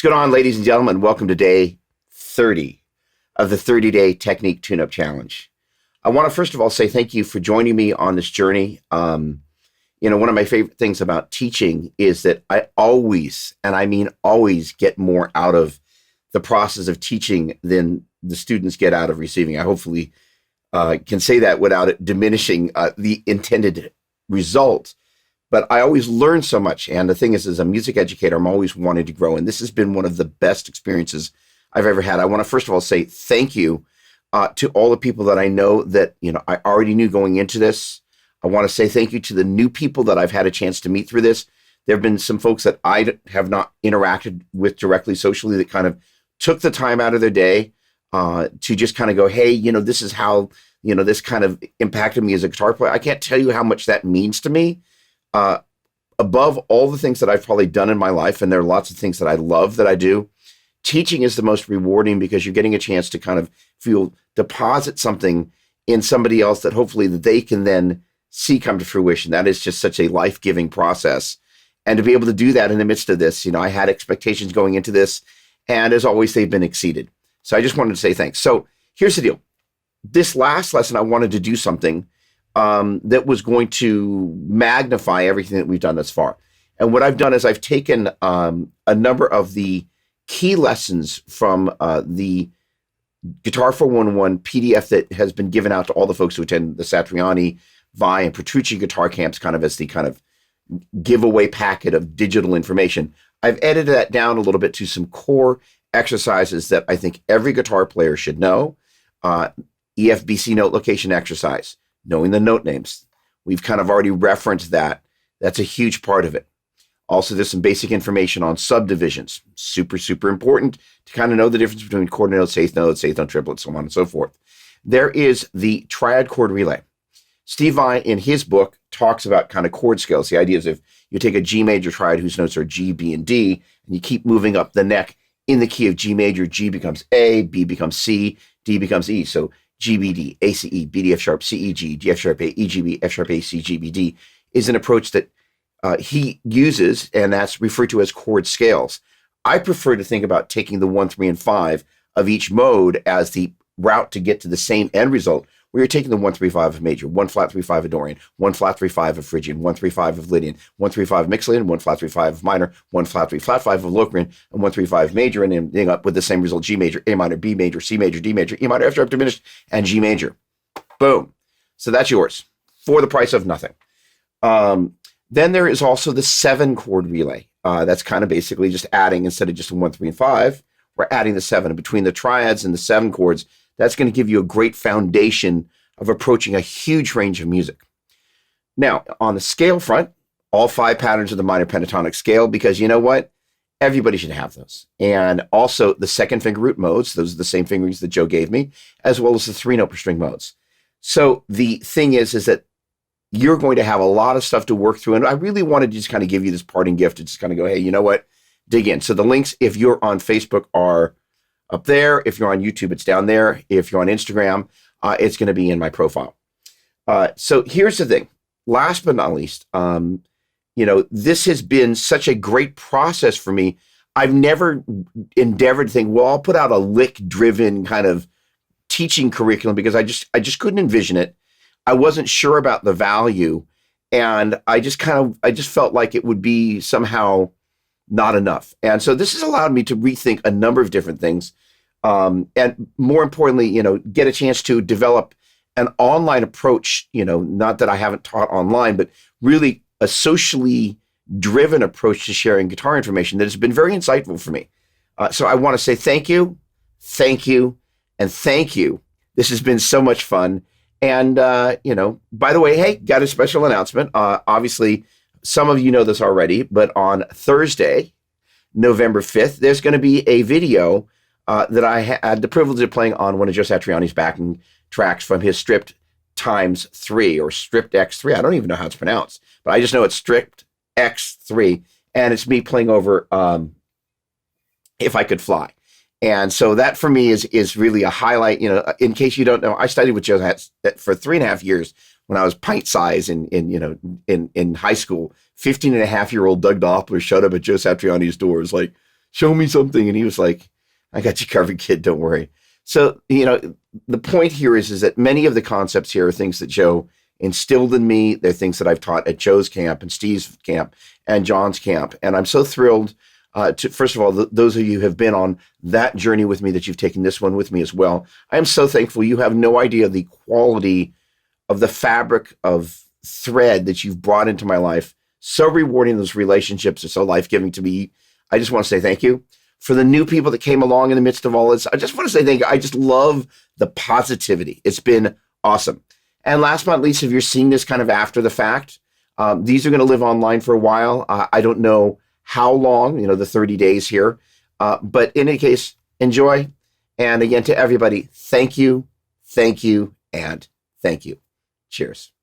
going on, ladies and gentlemen? Welcome to day 30 of the 30-day Technique Tune-Up Challenge. I want to first of all say thank you for joining me on this journey. One of my favorite things about teaching is that I always, and I mean always, get more out of the process of teaching than the students get out of receiving. I hopefully can say that without it diminishing the intended result. But I always learn so much. And the thing is, as a music educator, I'm always wanting to grow. And this has been one of the best experiences I've ever had. I want to first of all say thank you to all the people that I know that, I already knew going into this. I want to say thank you to the new people that I've had a chance to meet through this. There have been some folks that I have not interacted with directly socially that kind of took the time out of their day to just kind of go, hey, this is how, this kind of impacted me as a guitar player. I can't tell you how much that means to me. Above all the things that I've probably done in my life, and there are lots of things that I love that I do, teaching is the most rewarding because you're getting a chance to kind of deposit something in somebody else that hopefully that they can then see come to fruition. That is just such a life-giving process. And to be able to do that in the midst of this, I had expectations going into this, and as always, they've been exceeded. So I just wanted to say thanks. So here's the deal. This last lesson, I wanted to do something that was going to magnify everything that we've done thus far. And what I've done is I've taken a number of the key lessons from the Guitar 411 PDF that has been given out to all the folks who attend the Satriani, Vi, and Petrucci guitar camps, kind of as the kind of giveaway packet of digital information. I've edited that down a little bit to some core exercises that I think every guitar player should know. EFBC note location exercise. Knowing the note names. We've kind of already referenced that. That's a huge part of it. Also, there's some basic information on subdivisions. Super, super important to kind of know the difference between quarter notes, eighth note triplets, so on and so forth. There is the triad chord relay. Steve Vai, in his book, talks about kind of chord scales. The idea is if you take a G major triad whose notes are G, B, and D, and you keep moving up the neck in the key of G major, G becomes A, B becomes C, D becomes E. So GBD, ACE, BD, F sharp, CEG, D F sharp A, EGB, F sharp A, C, GBD is an approach that he uses, and that's referred to as chord scales. I prefer to think about taking the 1, 3, and 5 of each mode as the route to get to the same end result, where you're taking the 1, 3, 5 of major, 1 flat 3 5 of Dorian, 1 flat 3 5 of Phrygian, 1 3 5 of Lydian, 1 3 5 of Mixolydian, 1 flat 3 5 of minor, 1 flat 3 flat 5 of Locrian, and 1 3 5 major, and ending up with the same result: G major, A minor, B major, C major, D major, E minor, F sharp diminished, and G major. Boom. So that's yours for the price of nothing. Then there is also the 7 chord relay. That's kind of basically just adding, instead of just 1, 3, and 5, we're adding the 7. And between the triads and the 7 chords, that's going to give you a great foundation of approaching a huge range of music. Now, on the scale front, all 5 patterns of the minor pentatonic scale, because you know what? Everybody should have those. And also the second finger root modes, those are the same fingerings that Joe gave me, as well as the 3 note per string modes. So the thing is that you're going to have a lot of stuff to work through. And I really wanted to just kind of give you this parting gift to just kind of go, hey, you know what? Dig in. So the links, if you're on Facebook, are up there. If you're on YouTube, it's down there. If you're on Instagram, it's going to be in my profile. So here's the thing. Last but not least, this has been such a great process for me. I've never endeavored to think, well, I'll put out a lick-driven kind of teaching curriculum, because I just couldn't envision it. I wasn't sure about the value, and I just felt like it would be somehow not enough. And so this has allowed me to rethink a number of different things. And more importantly, get a chance to develop an online approach, not that I haven't taught online, but really a socially driven approach to sharing guitar information that has been very insightful for me. So I want to say thank you, and thank you. This has been so much fun. And, by the way, hey, got a special announcement. Obviously, some of you know this already, but on Thursday, November 5th, there's going to be a video that I had the privilege of playing on one of Joe Satriani's backing tracks from his Stripped x3 or Stripped X3. I don't even know how it's pronounced, but I just know it's Stripped X3. And it's me playing over If I Could Fly. And so that for me is really a highlight. In case you don't know, I studied with Joe for 3.5 years when I was pint size in high school. 15-and-a-half-year-old Doug Doppler showed up at Joe Satriani's doors like, show me something. And he was like, I got you covered, kid. Don't worry. So, the point here is that many of the concepts here are things that Joe instilled in me. They're things that I've taught at Joe's camp and Steve's camp and John's camp. And I'm so thrilled to, first of all, those of you who have been on that journey with me, that you've taken this one with me as well. I am so thankful. You have no idea the quality of the fabric of thread that you've brought into my life. So rewarding. Those relationships are so life-giving to me. I just want to say thank you. For the new people that came along in the midst of all this, I just want to say thank you. I just love the positivity. It's been awesome. And last but not least, if you're seeing this kind of after the fact, these are going to live online for a while. I don't know how long, the 30 days here. But in any case, enjoy. And again, to everybody, thank you, and thank you. Cheers.